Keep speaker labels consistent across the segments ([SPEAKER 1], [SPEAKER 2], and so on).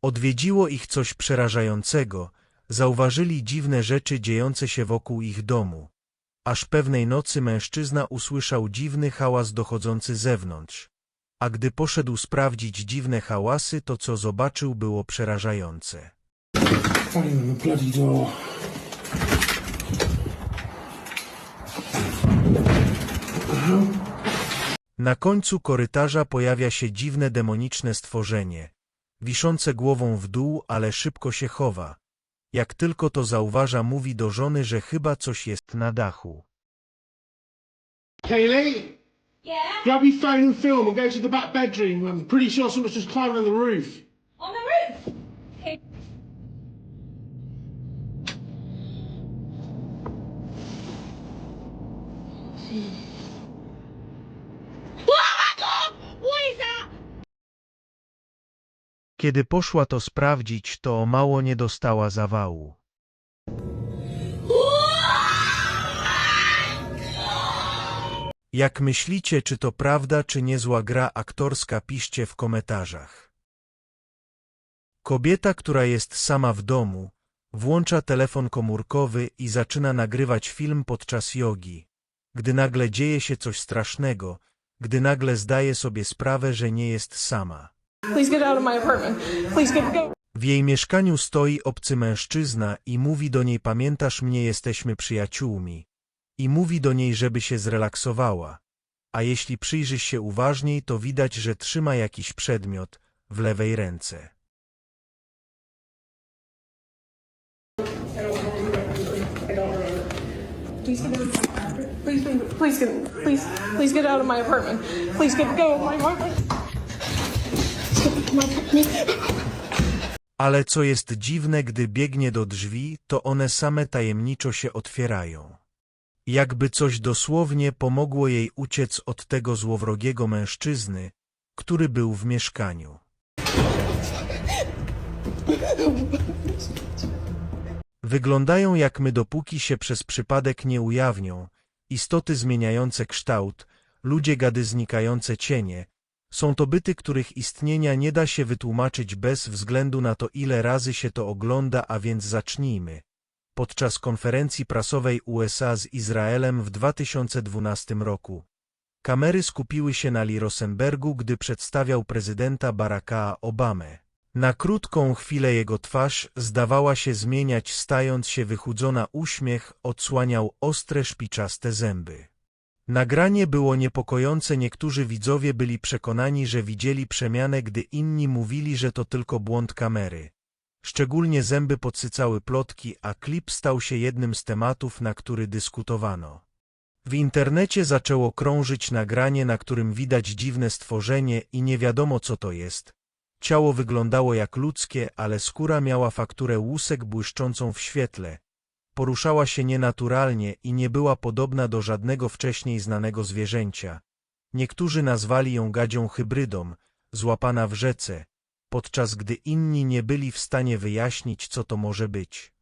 [SPEAKER 1] Odwiedziło ich coś przerażającego, zauważyli dziwne rzeczy dziejące się wokół ich domu. Aż pewnej nocy mężczyzna usłyszał dziwny hałas dochodzący z zewnątrz. A gdy poszedł sprawdzić dziwne hałasy, to co zobaczył było przerażające. Na końcu korytarza pojawia się dziwne demoniczne stworzenie, wiszące głową w dół, ale szybko się chowa. Jak tylko to zauważa, mówi do żony, że chyba coś jest na dachu.
[SPEAKER 2] Kaylee?
[SPEAKER 3] Yeah?
[SPEAKER 2] Grab your phone and film and go to the back bedroom. I'm pretty sure someone's just climbed on the roof.
[SPEAKER 3] On the roof? Okay. Oh my God! What is that?
[SPEAKER 1] Kiedy poszła to sprawdzić, to o mało nie dostała zawału. Jak myślicie, czy to prawda, czy niezła gra aktorska, piszcie w komentarzach. Kobieta, która jest sama w domu, włącza telefon komórkowy i zaczyna nagrywać film podczas jogi, gdy nagle dzieje się coś strasznego, gdy nagle zdaje sobie sprawę, że nie jest sama.
[SPEAKER 4] Please get out of my apartment. Please go.
[SPEAKER 1] W jej mieszkaniu stoi obcy mężczyzna i mówi do niej: pamiętasz mnie, jesteśmy przyjaciółmi. I mówi do niej, żeby się zrelaksowała. A jeśli przyjrzysz się uważniej, to widać, że trzyma jakiś przedmiot w lewej ręce.
[SPEAKER 4] Please get out of my apartment. Please go of my apartment.
[SPEAKER 1] Ale co jest dziwne, gdy biegnie do drzwi, to one same tajemniczo się otwierają. Jakby coś dosłownie pomogło jej uciec od tego złowrogiego mężczyzny, który był w mieszkaniu. Wyglądają jak my, dopóki się przez przypadek nie ujawnią. Istoty zmieniające kształt, ludzie gady, znikające cienie. Są to byty, których istnienia nie da się wytłumaczyć bez względu na to, ile razy się to ogląda, a więc zacznijmy. Podczas konferencji prasowej USA z Izraelem w 2012 roku kamery skupiły się na Lee Rosenbergu, gdy przedstawiał prezydenta Baracka Obamę. Na krótką chwilę jego twarz zdawała się zmieniać, stając się wychudzona, uśmiech odsłaniał ostre, szpiczaste zęby. Nagranie było niepokojące, niektórzy widzowie byli przekonani, że widzieli przemianę, gdy inni mówili, że to tylko błąd kamery. Szczególnie zęby podsycały plotki, a klip stał się jednym z tematów, na który dyskutowano. W internecie zaczęło krążyć nagranie, na którym widać dziwne stworzenie i nie wiadomo, co to jest. Ciało wyglądało jak ludzkie, ale skóra miała fakturę łusek błyszczącą w świetle. Poruszała się nienaturalnie i nie była podobna do żadnego wcześniej znanego zwierzęcia. Niektórzy nazwali ją gadzią hybrydą, złapana w rzece, podczas gdy inni nie byli w stanie wyjaśnić, co to może być.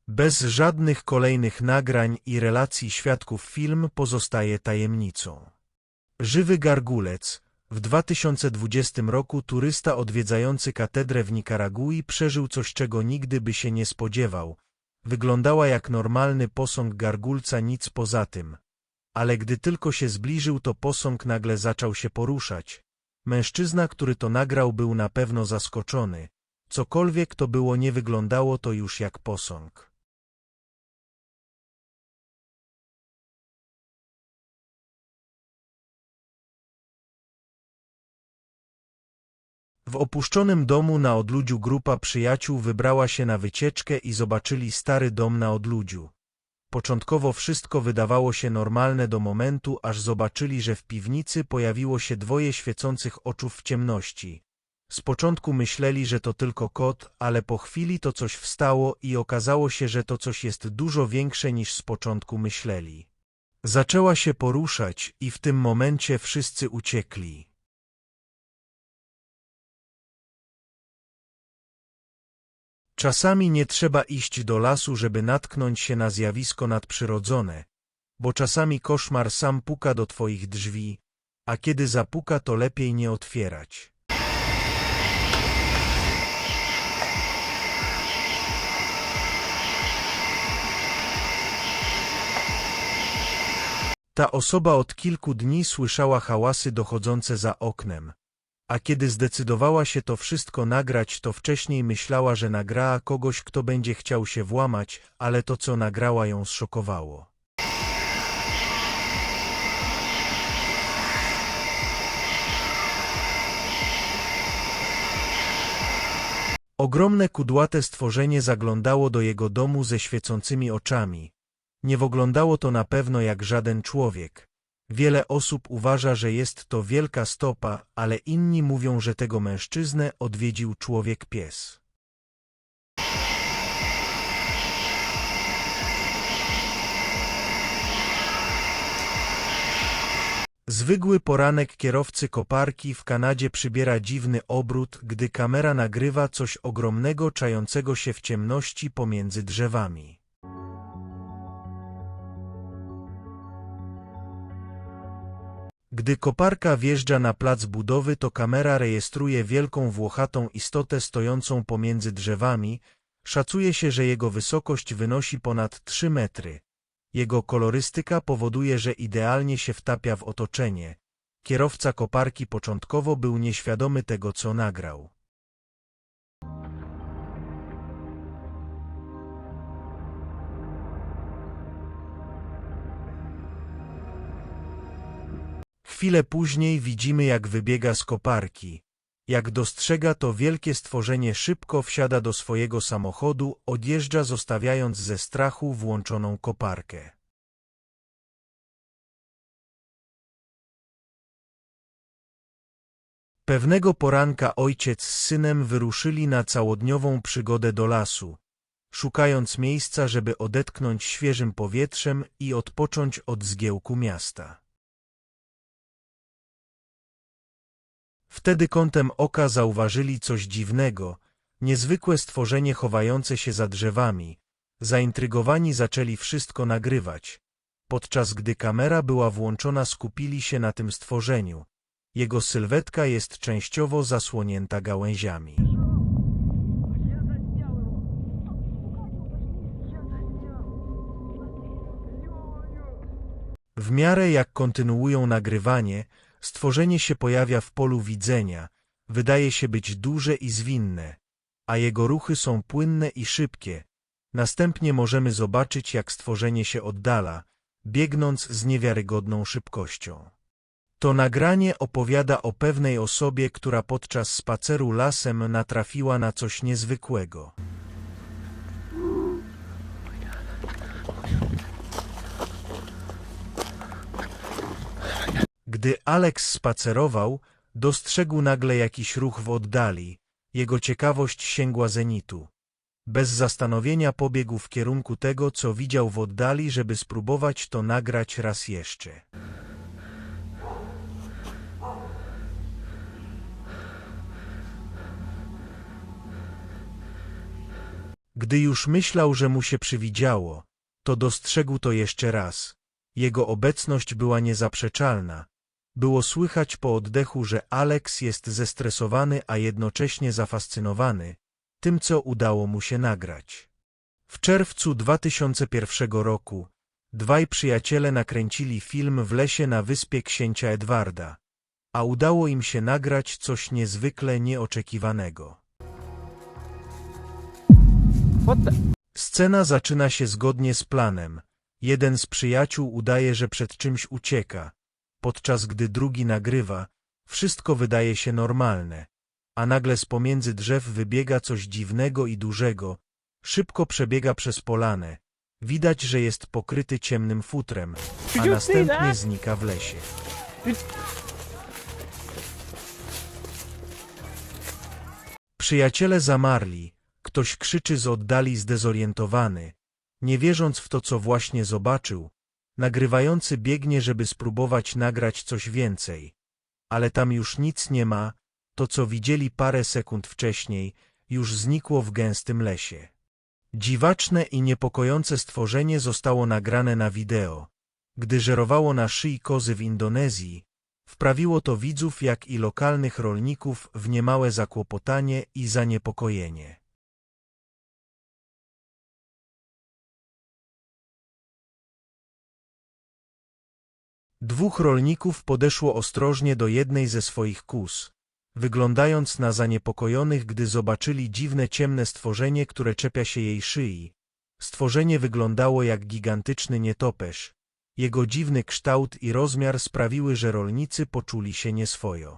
[SPEAKER 1] Bez żadnych kolejnych nagrań i relacji świadków film pozostaje tajemnicą. Żywy gargulec. W 2020 roku turysta odwiedzający katedrę w Nikaragui przeżył coś, czego nigdy by się nie spodziewał. Wyglądała jak normalny posąg gargulca, nic poza tym. Ale gdy tylko się zbliżył, to posąg nagle zaczął się poruszać. Mężczyzna, który to nagrał, był na pewno zaskoczony. Cokolwiek to było, nie wyglądało to już jak posąg. W opuszczonym domu na odludziu grupa przyjaciół wybrała się na wycieczkę i zobaczyli stary dom na odludziu. Początkowo wszystko wydawało się normalne do momentu, aż zobaczyli, że w piwnicy pojawiło się dwoje świecących oczów w ciemności. Z początku myśleli, że to tylko kot, ale po chwili to coś wstało i okazało się, że to coś jest dużo większe niż z początku myśleli. Zaczęła się poruszać i w tym momencie wszyscy uciekli. Czasami nie trzeba iść do lasu, żeby natknąć się na zjawisko nadprzyrodzone, bo czasami koszmar sam puka do twoich drzwi, a kiedy zapuka, to lepiej nie otwierać. Ta osoba od kilku dni słyszała hałasy dochodzące za oknem. A kiedy zdecydowała się to wszystko nagrać, to wcześniej myślała, że nagrała kogoś, kto będzie chciał się włamać, ale to, co nagrała, ją zszokowało. Ogromne kudłate stworzenie zaglądało do jego domu ze świecącymi oczami. Nie wyglądało to na pewno jak żaden człowiek. Wiele osób uważa, że jest to wielka stopa, ale inni mówią, że tego mężczyznę odwiedził człowiek-pies. Zwykły poranek kierowcy koparki w Kanadzie przybiera dziwny obrót, gdy kamera nagrywa coś ogromnego czającego się w ciemności pomiędzy drzewami. Gdy koparka wjeżdża na plac budowy, to kamera rejestruje wielką włochatą istotę stojącą pomiędzy drzewami. Szacuje się, że jego wysokość wynosi ponad 3 metry. Jego kolorystyka powoduje, że idealnie się wtapia w otoczenie. Kierowca koparki początkowo był nieświadomy tego, co nagrał. Chwilę później widzimy, jak wybiega z koparki. Jak dostrzega to wielkie stworzenie, szybko wsiada do swojego samochodu, odjeżdża, zostawiając ze strachu włączoną koparkę. Pewnego poranka ojciec z synem wyruszyli na całodniową przygodę do lasu, szukając miejsca, żeby odetchnąć świeżym powietrzem i odpocząć od zgiełku miasta. Wtedy kątem oka zauważyli coś dziwnego, niezwykłe stworzenie chowające się za drzewami. Zaintrygowani zaczęli wszystko nagrywać. Podczas gdy kamera była włączona, skupili się na tym stworzeniu. Jego sylwetka jest częściowo zasłonięta gałęziami. W miarę jak kontynuują nagrywanie, stworzenie się pojawia w polu widzenia, wydaje się być duże i zwinne, a jego ruchy są płynne i szybkie. Następnie możemy zobaczyć, jak stworzenie się oddala, biegnąc z niewiarygodną szybkością. To nagranie opowiada o pewnej osobie, która podczas spaceru lasem natrafiła na coś niezwykłego. Gdy Alex spacerował, dostrzegł nagle jakiś ruch w oddali. Jego ciekawość sięgła zenitu. Bez zastanowienia pobiegł w kierunku tego, co widział w oddali, żeby spróbować to nagrać raz jeszcze. Gdy już myślał, że mu się przywidziało, to dostrzegł to jeszcze raz. Jego obecność była niezaprzeczalna. Było słychać po oddechu, że Alex jest zestresowany, a jednocześnie zafascynowany tym, co udało mu się nagrać. W czerwcu 2001 roku dwaj przyjaciele nakręcili film w lesie na wyspie Księcia Edwarda, a udało im się nagrać coś niezwykle nieoczekiwanego. Scena zaczyna się zgodnie z planem. Jeden z przyjaciół udaje, że przed czymś ucieka, podczas gdy drugi nagrywa. Wszystko wydaje się normalne, a nagle z pomiędzy drzew wybiega coś dziwnego i dużego. Szybko przebiega przez polanę. Widać, że jest pokryty ciemnym futrem, a następnie znika w lesie. Przyjaciele zamarli. Ktoś krzyczy z oddali zdezorientowany, nie wierząc w to, co właśnie zobaczył. Nagrywający biegnie, żeby spróbować nagrać coś więcej. Ale tam już nic nie ma, to co widzieli parę sekund wcześniej, już znikło w gęstym lesie. Dziwaczne i niepokojące stworzenie zostało nagrane na wideo. Gdy żerowało na szyi kozy w Indonezji, wprawiło to widzów, jak i lokalnych rolników w niemałe zakłopotanie i zaniepokojenie. Dwóch rolników podeszło ostrożnie do jednej ze swoich kóz, wyglądając na zaniepokojonych, gdy zobaczyli dziwne ciemne stworzenie, które czepia się jej szyi. Stworzenie wyglądało jak gigantyczny nietoperz. Jego dziwny kształt i rozmiar sprawiły, że rolnicy poczuli się nieswojo.